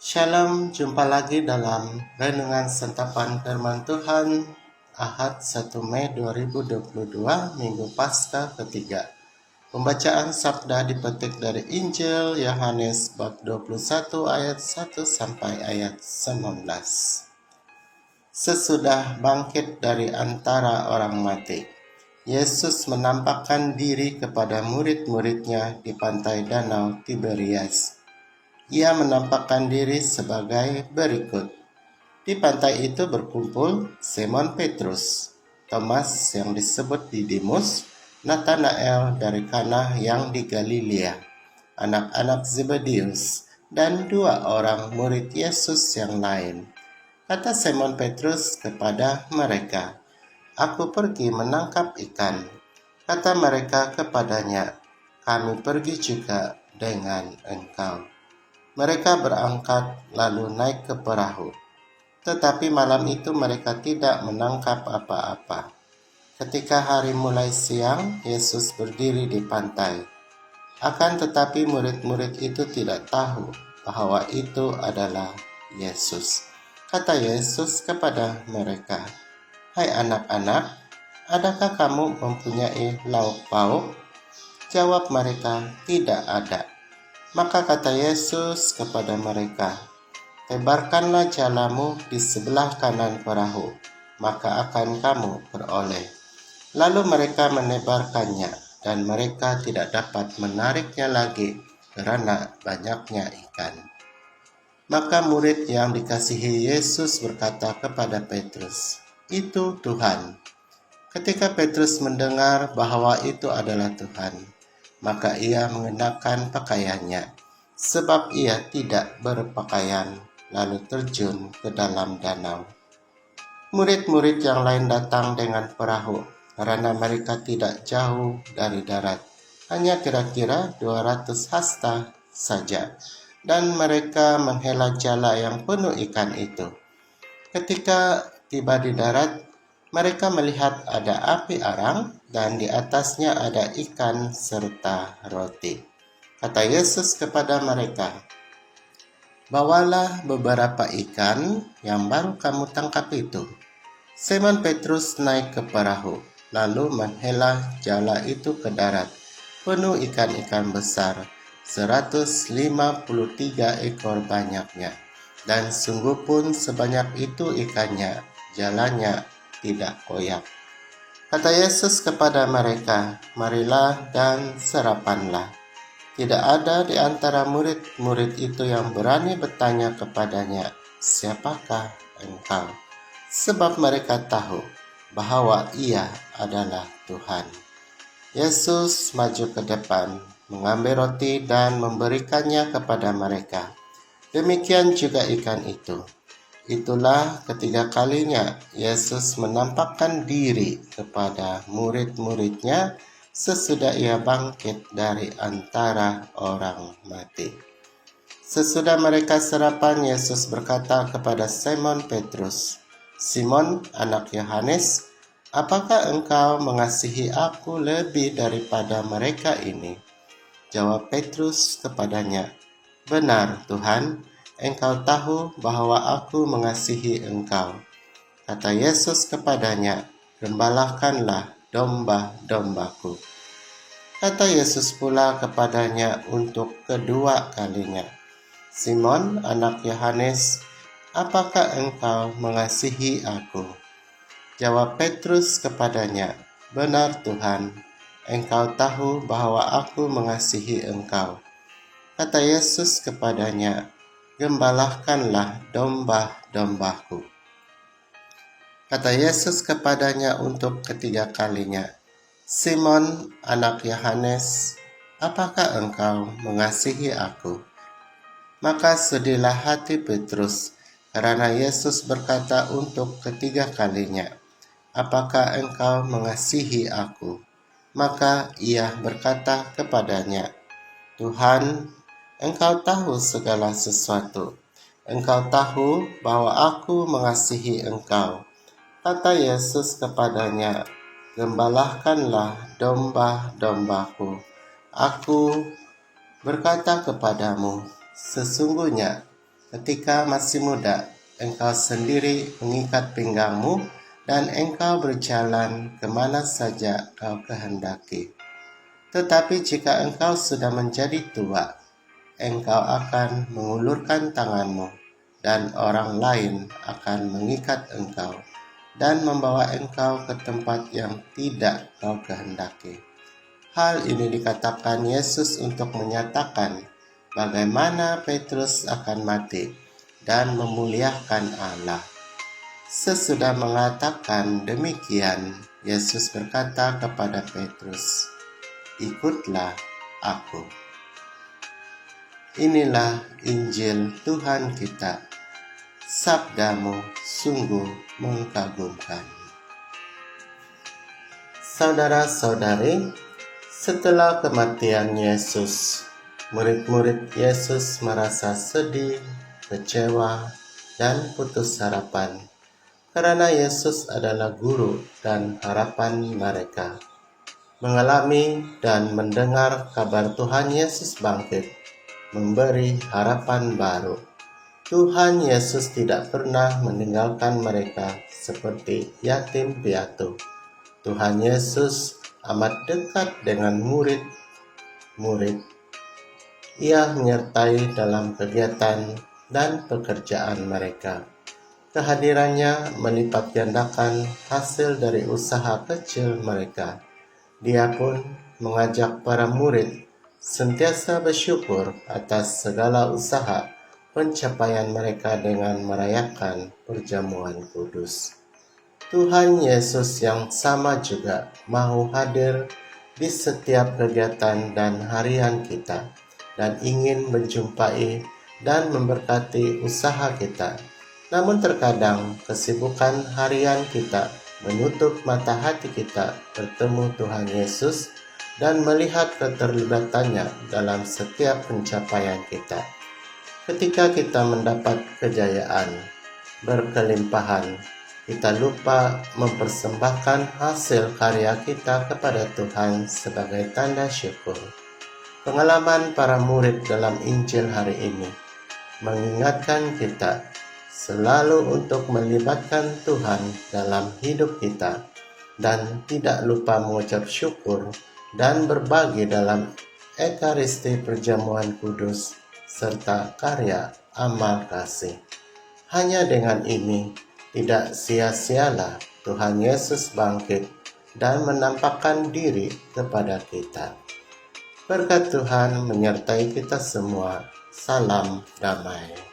Shalom, jumpa lagi dalam Renungan Santapan Firman Tuhan Ahad 1 Mei 2022, Minggu Paskah ketiga. Pembacaan sabda dipetik dari Injil Yohanes bab 21 ayat 1 sampai ayat 19. Sesudah bangkit dari antara orang mati, Yesus menampakkan diri kepada murid-muridnya di pantai Danau Tiberias. Ia menampakkan diri sebagai berikut. Di pantai itu berkumpul Simon Petrus, Thomas yang disebut Didimus, Nathanael dari Kana yang di Galilea, anak-anak Zebedius, dan 2 orang murid Yesus yang lain. Kata Simon Petrus kepada mereka, "Aku pergi menangkap ikan." Kata mereka kepadanya, "Kami pergi juga dengan engkau." Mereka berangkat lalu naik ke perahu. Tetapi malam itu mereka tidak menangkap apa-apa. Ketika hari mulai siang, Yesus berdiri di pantai. Akan tetapi murid-murid itu tidak tahu bahwa itu adalah Yesus. Kata Yesus kepada mereka, "Hai anak-anak, adakah kamu mempunyai lauk pauk?" Jawab mereka, "Tidak ada." Maka kata Yesus kepada mereka, "Tebarkanlah jalamu di sebelah kanan perahu, maka akan kamu beroleh." Lalu mereka menebarkannya, dan mereka tidak dapat menariknya lagi karena banyaknya ikan. Maka murid yang dikasihi Yesus berkata kepada Petrus, "Itu Tuhan." Ketika Petrus mendengar bahwa itu adalah Tuhan, maka ia mengenakan pakaiannya, sebab ia tidak berpakaian, lalu terjun ke dalam danau. Murid-murid yang lain datang dengan perahu, karena mereka tidak jauh dari darat, hanya kira-kira 200 hasta saja, dan mereka menghela jala yang penuh ikan itu. Ketika tiba di darat, mereka melihat ada api arang dan di atasnya ada ikan serta roti. Kata Yesus kepada mereka, "Bawalah beberapa ikan yang baru kamu tangkap itu." Simon Petrus naik ke perahu, lalu menghela jala itu ke darat, penuh ikan-ikan besar, 153 ekor banyaknya. Dan sungguh pun sebanyak itu ikannya, jalannya tidak koyak. Kata Yesus kepada mereka, "Marilah dan sarapanlah." Tidak ada di antara murid-murid itu yang berani bertanya kepadanya, "Siapakah engkau?" Sebab mereka tahu bahwa ia adalah Tuhan. Yesus maju ke depan, mengambil roti dan memberikannya kepada mereka. Demikian juga ikan itu. Itulah ketiga kalinya Yesus menampakkan diri kepada murid-muridnya sesudah ia bangkit dari antara orang mati. Sesudah mereka sarapan, Yesus berkata kepada Simon Petrus, "Simon, anak Yohanes, apakah engkau mengasihi aku lebih daripada mereka ini?" Jawab Petrus kepadanya, "Benar, Tuhan, engkau tahu bahwa aku mengasihi engkau." Kata Yesus kepadanya, "Gembalakanlah domba-dombaku." Kata Yesus pula kepadanya untuk kedua kalinya, "Simon, anak Yohanes, apakah engkau mengasihi aku?" Jawab Petrus kepadanya, "Benar, Tuhan, engkau tahu bahwa aku mengasihi engkau." Kata Yesus kepadanya, "Gembalakanlah domba-dombaku." Kata Yesus kepadanya untuk ketiga kalinya, "Simon, anak Yohanes, apakah engkau mengasihi aku?" Maka sedihlah hati Petrus, karena Yesus berkata untuk ketiga kalinya, "Apakah engkau mengasihi aku?" Maka ia berkata kepadanya, "Tuhan, engkau tahu segala sesuatu. Engkau tahu bahwa aku mengasihi engkau." Kata Yesus kepadanya, "Gembalakanlah domba-dombaku. Aku berkata kepadamu, sesungguhnya Ketika masih muda, engkau sendiri mengikat pinggangmu dan engkau berjalan kemana saja kau kehendaki. Tetapi jika engkau sudah menjadi tua, engkau akan mengulurkan tanganmu dan orang lain akan mengikat engkau dan membawa engkau ke tempat yang tidak kau kehendaki. Hal ini dikatakan Yesus untuk menyatakan bagaimana Petrus akan mati dan memuliakan Allah. Sesudah mengatakan demikian, Yesus berkata kepada Petrus, "Ikutlah aku." Inilah Injil Tuhan kita. Sabdamu sungguh mengagumkan. Saudara-saudari, setelah kematian Yesus, murid-murid Yesus merasa sedih, kecewa, dan putus harapan karena Yesus adalah guru dan harapan mereka. Mengalami dan mendengar kabar Tuhan Yesus bangkit memberi harapan baru. Tuhan Yesus tidak pernah meninggalkan mereka seperti yatim piatu. Tuhan Yesus amat dekat dengan murid-murid. Ia menyertai dalam kegiatan dan pekerjaan mereka. Kehadirannya melipat gandakan hasil dari usaha kecil mereka. Dia pun mengajak para murid sentiasa bersyukur atas segala usaha pencapaian mereka dengan merayakan perjamuan kudus. Tuhan Yesus yang sama juga mau hadir di setiap kegiatan dan harian kita dan ingin menjumpai dan memberkati usaha kita. Namun terkadang kesibukan harian kita menutup mata hati kita bertemu Tuhan Yesus dan melihat keterlibatannya dalam setiap pencapaian kita. Ketika kita mendapat kejayaan, berkelimpahan, kita lupa mempersembahkan hasil karya kita kepada Tuhan sebagai tanda syukur. Pengalaman para murid dalam Injil hari ini mengingatkan kita selalu untuk melibatkan Tuhan dalam hidup kita dan tidak lupa mengucap syukur dan berbagi dalam Ekaristi perjamuan kudus serta karya amal kasih. Hanya dengan ini, tidak sia-sialah Tuhan Yesus bangkit dan menampakkan diri kepada kita. Berkat Tuhan menyertai kita semua. Salam damai.